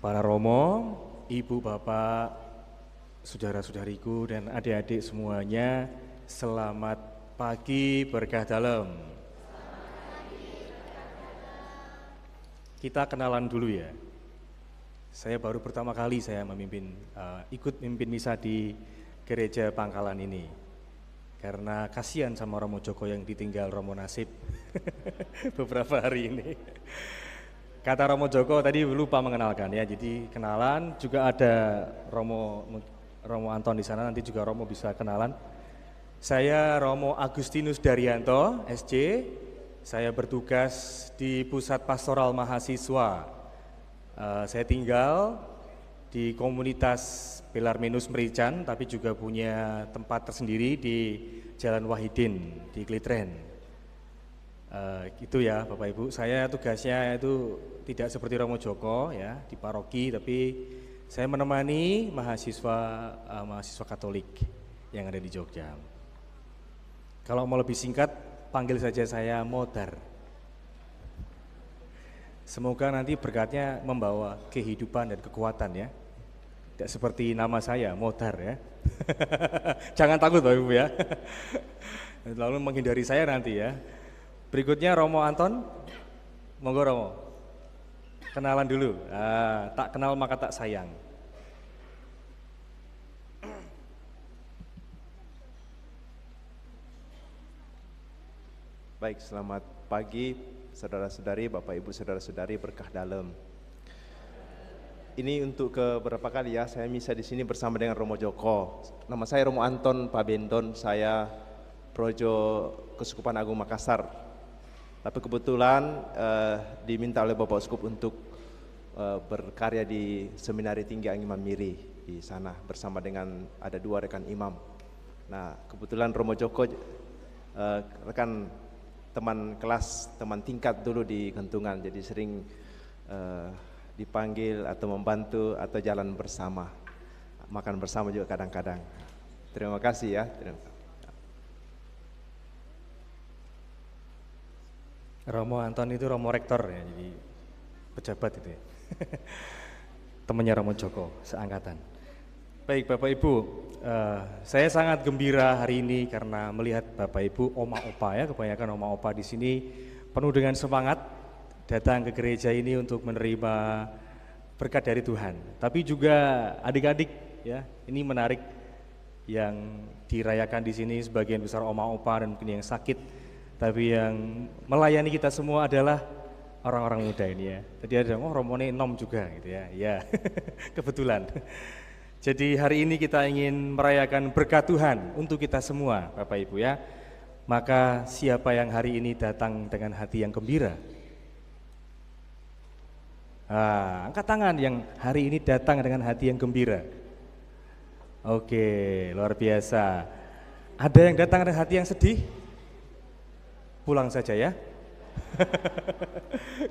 Para Romo, Ibu, Bapak, saudara-saudariku dan adik-adik semuanya, selamat pagi berkah dalam. Kita kenalan dulu ya. Saya baru pertama kali saya ikut memimpin misa di gereja Pangkalan ini. Karena kasihan sama Romo Joko yang ditinggal Romo Nasib beberapa hari ini. Kata Romo Joko tadi lupa mengenalkan ya, jadi kenalan, juga ada Romo Anton di sana, nanti juga Romo bisa kenalan. Saya Romo Agustinus Daryanto, SC, saya bertugas di Pusat Pastoral Mahasiswa. Saya tinggal di komunitas Belarminus Merican, tapi juga punya tempat tersendiri di Jalan Wahidin, di Klitren. Gitu ya Bapak Ibu, saya tugasnya itu tidak seperti Romo Joko ya di paroki, tapi saya menemani mahasiswa Katolik yang ada di Jogja. Kalau mau lebih singkat, panggil saja saya Modar. Semoga nanti berkatnya membawa kehidupan dan kekuatan ya. Tidak seperti nama saya, Modar ya. Jangan takut Bapak Ibu ya. Lalu menghindari saya nanti ya. Berikutnya Romo Anton, monggo Romo, kenalan dulu. Tak kenal maka tak sayang. Baik, selamat pagi saudara-saudari, Bapak Ibu saudara-saudari berkah dalam. Ini untuk keberapa kali ya saya misa di sini bersama dengan Romo Joko. Nama saya Romo Anton Pabendon, saya Projo Keuskupan Agung Makassar. Tapi kebetulan diminta oleh Bapak Uskup untuk berkarya di Seminari Tinggi Anggi Mamiri di sana bersama dengan ada 2 rekan imam. Nah kebetulan Romo Joko rekan teman kelas, teman tingkat dulu di Kentungan, jadi sering dipanggil atau membantu atau jalan bersama, makan bersama juga kadang-kadang. Terima kasih ya. Romo Anton itu Romo Rektor ya, jadi pejabat itu ya. Temannya Romo Joko, seangkatan. Baik Bapak Ibu, saya sangat gembira hari ini karena melihat Bapak Ibu, oma opa ya, kebanyakan oma opa di sini penuh dengan semangat datang ke gereja ini untuk menerima berkat dari Tuhan. Tapi juga adik-adik ya, ini menarik yang dirayakan di sini sebagian besar oma opa dan mungkin yang sakit. Tapi yang melayani kita semua adalah orang-orang muda ini ya. Tadi ada Romone Nom juga gitu ya. Ya, kebetulan. Jadi hari ini kita ingin merayakan berkat Tuhan untuk kita semua Bapak Ibu ya. Maka siapa yang hari ini datang dengan hati yang gembira? Angkat tangan yang hari ini datang dengan hati yang gembira. Oke, luar biasa. Ada yang datang dengan hati yang sedih? Pulang saja ya.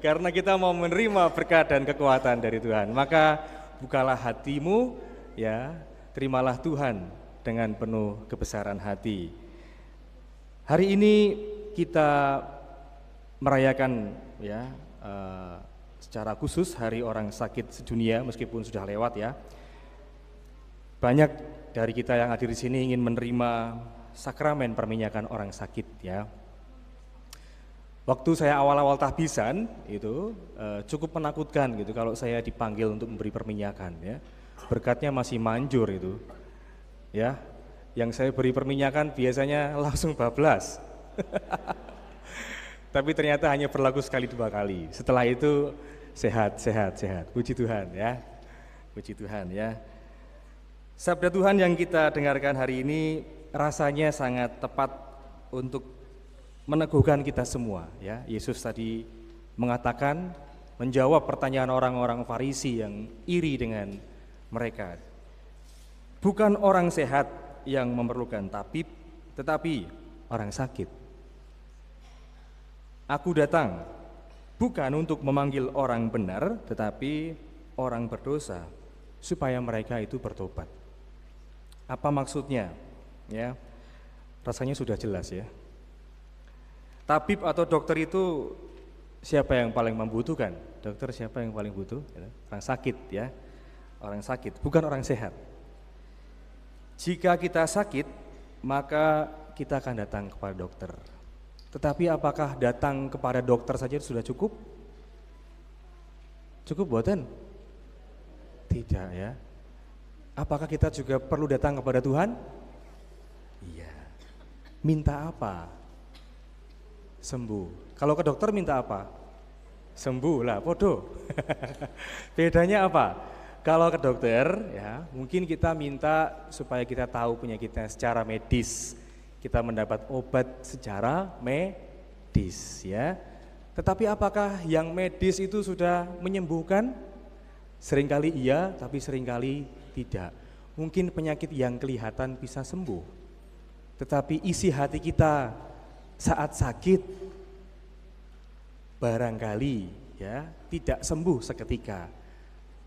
Karena kita mau menerima berkat dan kekuatan dari Tuhan. Maka bukalah hatimu ya, terimalah Tuhan dengan penuh kebesaran hati. Hari ini kita merayakan ya secara khusus Hari Orang Sakit Sedunia, meskipun sudah lewat ya. Banyak dari kita yang hadir di sini ingin menerima sakramen perminyakan orang sakit ya. Waktu saya awal-awal tahbisan itu cukup menakutkan gitu kalau saya dipanggil untuk memberi perminyakan ya. Berkatnya masih manjur itu. Ya. Yang saya beri perminyakan biasanya langsung bablas. Tapi ternyata hanya berlaku sekali 2 kali. Setelah itu sehat. Puji Tuhan ya. Puji Tuhan ya. Sabda Tuhan yang kita dengarkan hari ini rasanya sangat tepat untuk meneguhkan kita semua ya. Yesus tadi mengatakan, menjawab pertanyaan orang-orang Farisi yang iri dengan mereka. Bukan orang sehat yang memerlukan tabib, tetapi orang sakit. Aku datang bukan untuk memanggil orang benar, tetapi orang berdosa supaya mereka itu bertobat. Apa maksudnya? Ya, rasanya sudah jelas ya. Tabib atau dokter itu siapa yang paling membutuhkan? dokter siapa yang paling butuh? Orang sakit ya, orang sakit, bukan orang sehat. Jika kita sakit, maka kita akan datang kepada dokter. Tetapi apakah datang kepada dokter saja sudah cukup? Cukup buatan? Tidak ya. Apakah kita juga perlu datang kepada Tuhan? Iya. Minta apa? Sembuh. Kalau ke dokter minta apa? Sembuh lah, podo. Bedanya apa? Kalau ke dokter ya, mungkin kita minta supaya kita tahu penyakitnya secara medis. Kita mendapat obat secara medis ya. Tetapi apakah yang medis itu sudah menyembuhkan? Seringkali iya, tapi seringkali tidak. Mungkin penyakit yang kelihatan bisa sembuh. Tetapi isi hati kita saat sakit barangkali ya tidak sembuh seketika.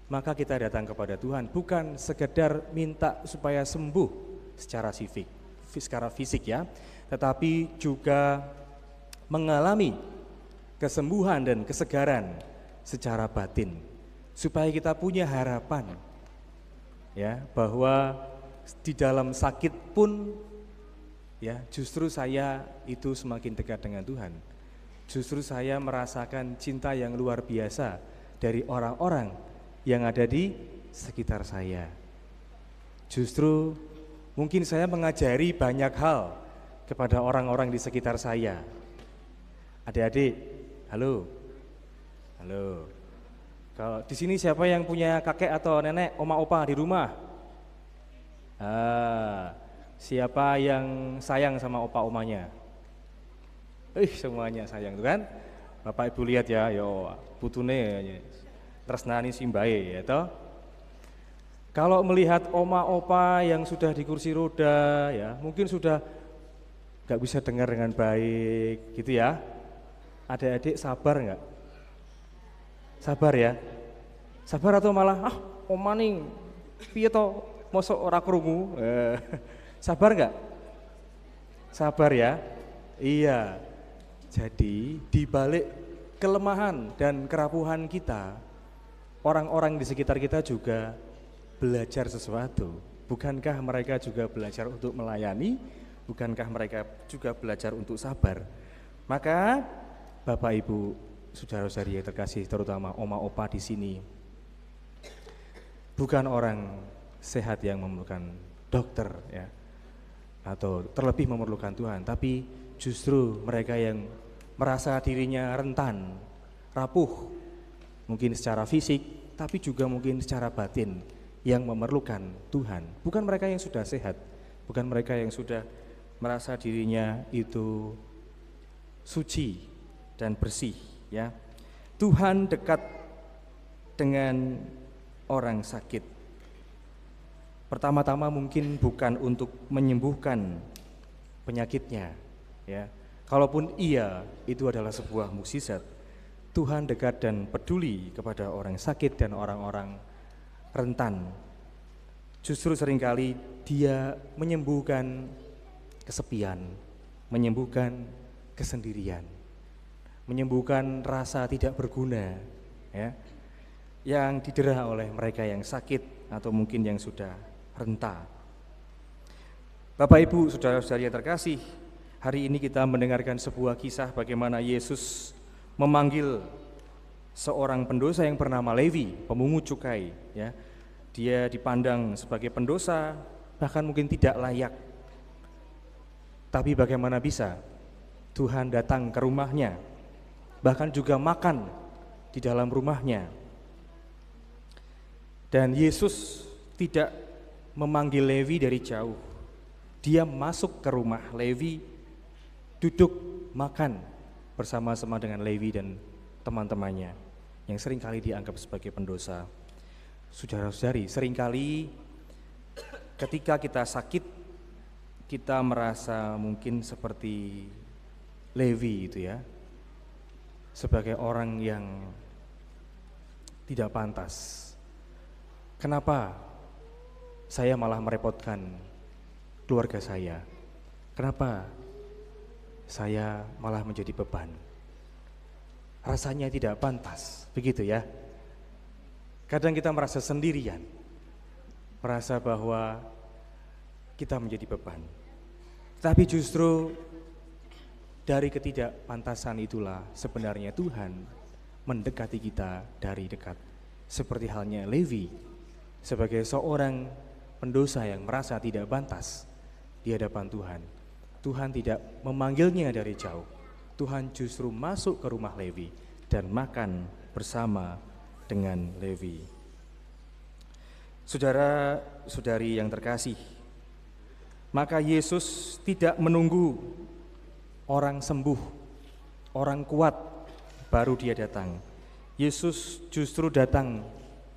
Maka kita datang kepada Tuhan bukan sekedar minta supaya sembuh secara fisik ya, tetapi juga mengalami kesembuhan dan kesegaran secara batin, supaya kita punya harapan ya bahwa di dalam sakit pun ya justru saya itu semakin dekat dengan Tuhan. Justru saya merasakan cinta yang luar biasa dari orang-orang yang ada di sekitar saya. Justru mungkin saya mengajari banyak hal kepada orang-orang di sekitar saya. Adik-adik, halo. Halo. Kalau di sini siapa yang punya kakek atau nenek, oma opa di rumah? Siapa yang sayang sama opa omanya? Semuanya sayang tuh kan? Bapak Ibu lihat ya, yo putune tresnani simbae ya toh. Kalau melihat oma opa yang sudah di kursi roda ya, mungkin sudah gak bisa dengar dengan baik gitu ya. Adik-adik sabar enggak? Sabar ya? Sabar atau malah oma ning piye to mosok ora krungu? Sabar enggak? Sabar ya? Iya. Jadi di balik kelemahan dan kerapuhan kita, orang-orang di sekitar kita juga belajar sesuatu. Bukankah mereka juga belajar untuk melayani? Bukankah mereka juga belajar untuk sabar? Maka Bapak Ibu, saudara-saudari yang terkasih, terutama oma opa di sini, bukan orang sehat yang memerlukan dokter ya, atau terlebih memerlukan Tuhan, tapi justru mereka yang merasa dirinya rentan, rapuh, mungkin secara fisik, tapi juga mungkin secara batin, yang memerlukan Tuhan. Bukan mereka yang sudah sehat, bukan mereka yang sudah merasa dirinya itu suci dan bersih ya. Tuhan dekat dengan orang sakit. Pertama-tama mungkin bukan untuk menyembuhkan penyakitnya ya. Kalaupun iya, itu adalah sebuah mukjizat. Tuhan dekat dan peduli kepada orang sakit dan orang-orang rentan. Justru seringkali Dia menyembuhkan kesepian, menyembuhkan kesendirian, menyembuhkan rasa tidak berguna ya, yang didera oleh mereka yang sakit atau mungkin yang sudah renta. Bapak Ibu, saudara-saudari yang terkasih, hari ini kita mendengarkan sebuah kisah bagaimana Yesus memanggil seorang pendosa yang bernama Levi, pemungut cukai ya. Dia dipandang sebagai pendosa, bahkan mungkin tidak layak. Tapi bagaimana bisa Tuhan datang ke rumahnya, bahkan juga makan di dalam rumahnya. Dan Yesus tidak memanggil Levi dari jauh. Dia masuk ke rumah Levi, duduk makan bersama-sama dengan Levi dan teman-temannya yang seringkali dianggap sebagai pendosa. Saudara-saudari, seringkali ketika kita sakit, kita merasa mungkin seperti Levi itu ya, sebagai orang yang tidak pantas. Kenapa saya malah merepotkan keluarga saya? Kenapa saya malah menjadi beban? rasanya tidak pantas, begitu ya. Kadang kita merasa sendirian, merasa bahwa kita menjadi beban. Tapi justru dari ketidakpantasan itulah sebenarnya Tuhan mendekati kita dari dekat. Seperti halnya Levi, sebagai seorang pendosa yang merasa tidak pantas di hadapan Tuhan. Tuhan tidak memanggilnya dari jauh. Tuhan justru masuk ke rumah Levi dan makan bersama dengan Levi. Saudara-saudari yang terkasih, maka Yesus tidak menunggu orang sembuh, orang kuat baru dia datang. Yesus justru datang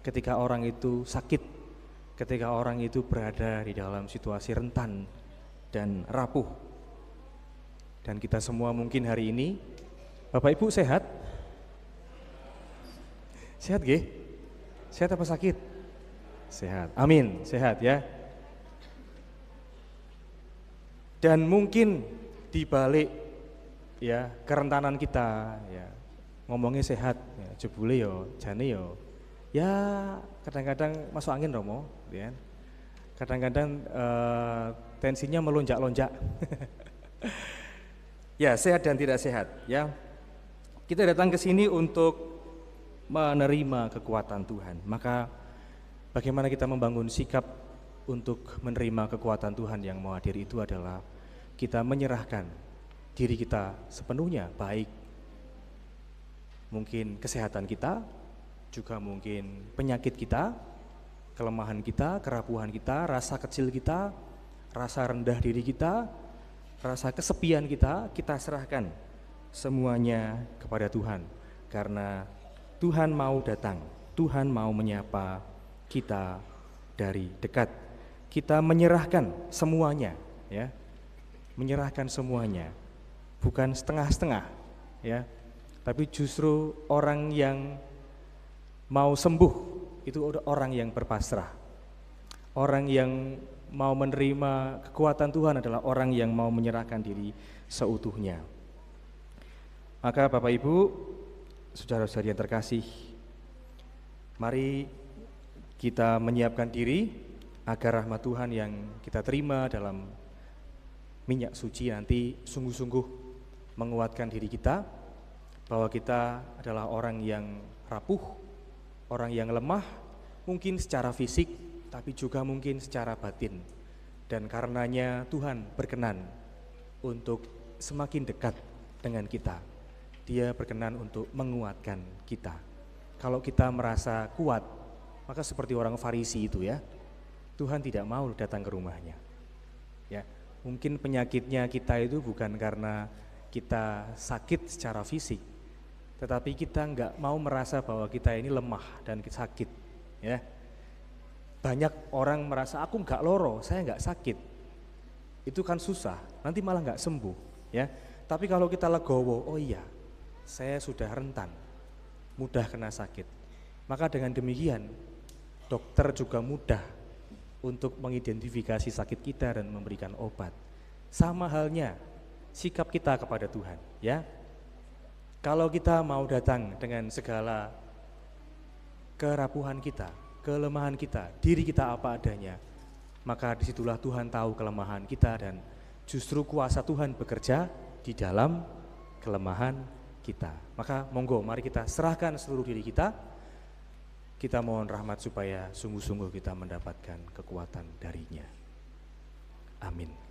ketika orang itu sakit, ketika orang itu berada di dalam situasi rentan dan rapuh. Dan kita semua mungkin hari ini, Bapak Ibu sehat? Sehat nggih? Sehat apa sakit? Sehat. Amin, sehat ya. Dan mungkin di balik ya kerentanan kita ya, ngomongnya sehat ya, jebule yo, jane yo. Ya kadang-kadang masuk angin Romo, ya. Kadang-kadang tensinya melonjak-lonjak. Ya, sehat dan tidak sehat ya. Kita datang ke sini untuk menerima kekuatan Tuhan. Maka bagaimana kita membangun sikap untuk menerima kekuatan Tuhan yang mau hadir itu adalah kita menyerahkan diri kita sepenuhnya, baik mungkin kesehatan kita, juga mungkin penyakit kita, kelemahan kita, kerapuhan kita, rasa kecil kita, rasa rendah diri kita, rasa kesepian kita serahkan semuanya kepada Tuhan. Karena Tuhan mau datang, Tuhan mau menyapa kita dari dekat. Kita menyerahkan semuanya ya. Menyerahkan semuanya. Bukan setengah-setengah ya. Tapi justru orang yang mau sembuh itu orang yang berpasrah. Orang yang mau menerima kekuatan Tuhan adalah orang yang mau menyerahkan diri seutuhnya. Maka Bapak Ibu, saudara-saudari yang terkasih, mari kita menyiapkan diri agar rahmat Tuhan yang kita terima dalam minyak suci nanti sungguh-sungguh menguatkan diri kita, bahwa kita adalah orang yang rapuh, orang yang lemah, mungkin secara fisik, tapi juga mungkin secara batin. Dan karenanya Tuhan berkenan untuk semakin dekat dengan kita. Dia berkenan untuk menguatkan kita. Kalau kita merasa kuat, maka seperti orang Farisi itu ya, Tuhan tidak mau datang ke rumahnya. Ya, mungkin penyakitnya kita itu bukan karena kita sakit secara fisik, tetapi kita enggak mau merasa bahwa kita ini lemah dan sakit. Ya, banyak orang merasa aku enggak loro, saya enggak sakit. Itu kan susah, nanti malah enggak sembuh. Ya, tapi kalau kita legowo, oh iya, saya sudah rentan, mudah kena sakit. Maka dengan demikian, dokter juga mudah untuk mengidentifikasi sakit kita dan memberikan obat. Sama halnya sikap kita kepada Tuhan, ya. Kalau kita mau datang dengan segala kerapuhan kita, kelemahan kita, diri kita apa adanya, maka disitulah Tuhan tahu kelemahan kita dan justru kuasa Tuhan bekerja di dalam kelemahan kita. Maka monggo mari kita serahkan seluruh diri kita. Kita mohon rahmat supaya sungguh-sungguh kita mendapatkan kekuatan darinya. Amin.